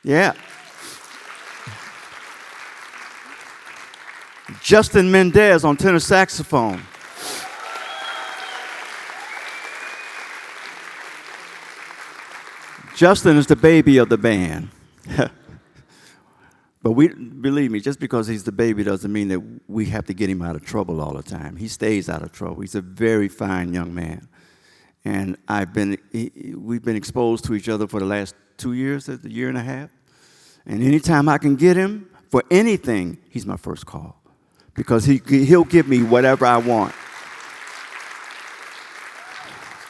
Yeah. Justin Mendez on tenor saxophone. Justin is the baby of the band. But believe me, just because he's the baby doesn't mean that we have to get him out of trouble all the time. He stays out of trouble. He's a very fine young man. And we've been exposed to each other for the last 2 years, a year and a half. And anytime I can get him for anything, he's my first call. Because he'll give me whatever I want.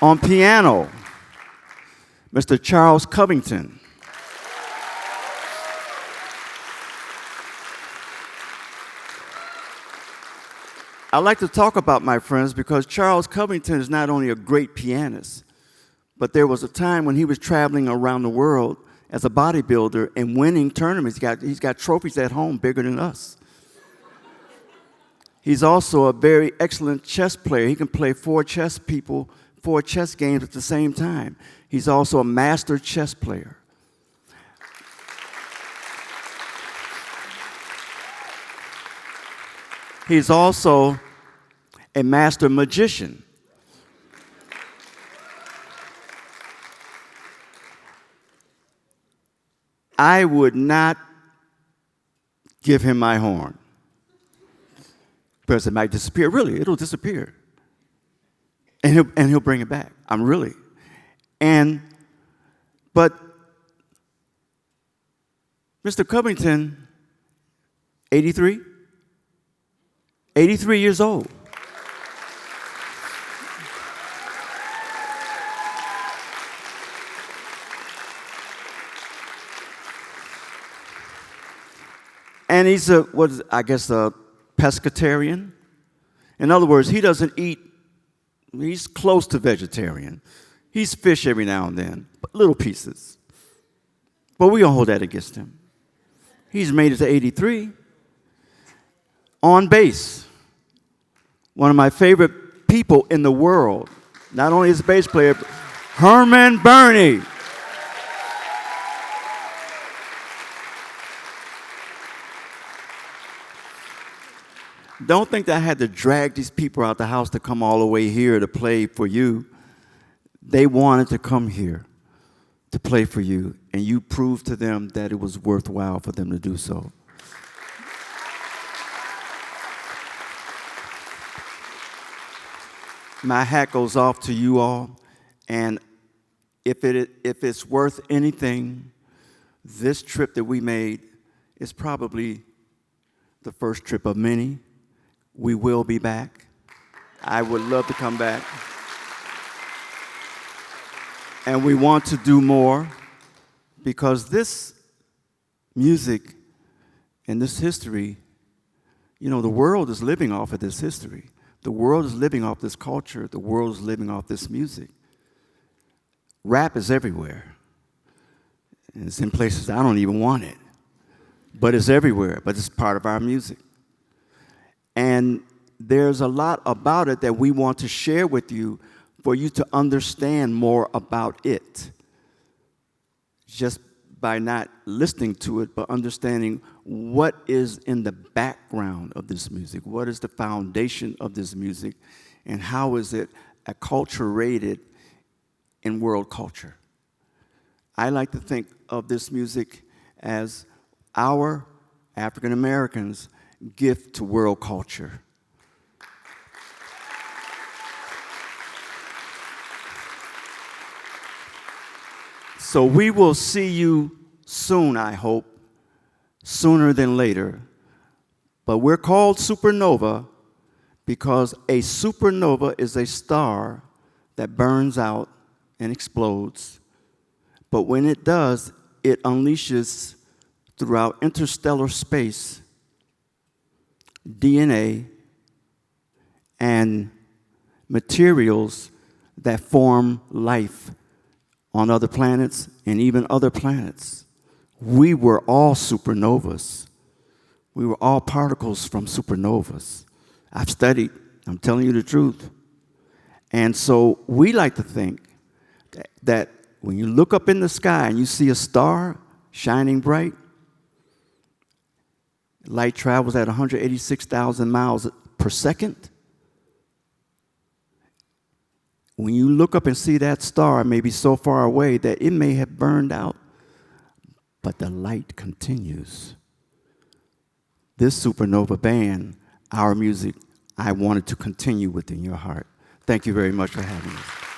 On piano, Mr. Charles Covington. I like to talk about my friends because Charles Covington is not only a great pianist, but there was a time when he was traveling around the world as a bodybuilder and winning tournaments. He's got trophies at home bigger than us. He's also a very excellent chess player. He can play 4 chess games at the same time. He's also a master chess player. He's also a master magician. I would not give him my horn. Because it might disappear. Really, it'll disappear. And he'll bring it back. I'm really. But Mr. Covington, 83? 83 years old. And he's a pescatarian. In other words, he doesn't eat, he's close to vegetarian. He's fish every now and then, but little pieces. But we don't hold that against him. He's made it to 83. On bass, one of my favorite people in the world, not only is a bass player, but Herman Burney. Don't think that I had to drag these people out the house to come all the way here to play for you. They wanted to come here to play for you, and you proved to them that it was worthwhile for them to do so. My hat goes off to you all, and if it's worth anything, this trip that we made is probably the first trip of many. We will be back. I would love to come back. And we want to do more because this music and this history, you know, the world is living off of this history. The world is living off this culture. The world is living off this music. Rap is everywhere. And it's in places I don't even want it. But it's everywhere. But it's part of our music. And there's a lot about it that we want to share with you for you to understand more about it. Just by not listening to it, but understanding what is in the background of this music, what is the foundation of this music, and how is it acculturated in world culture. I like to think of this music as our African Americans' gift to world culture. So we will see you soon, I hope, sooner than later. But we're called Supernova because a supernova is a star that burns out and explodes. But when it does, it unleashes throughout interstellar space DNA and materials that form life on other planets and even other planets. We were all supernovas. We were all particles from supernovas. I've studied, I'm telling you the truth. And so we like to think that when you look up in the sky and you see a star shining bright, light travels at 186,000 miles per second. When you look up and see that star, it may be so far away that it may have burned out, but the light continues. This supernova band, our music, I wanted to continue within your heart. Thank you very much for having us.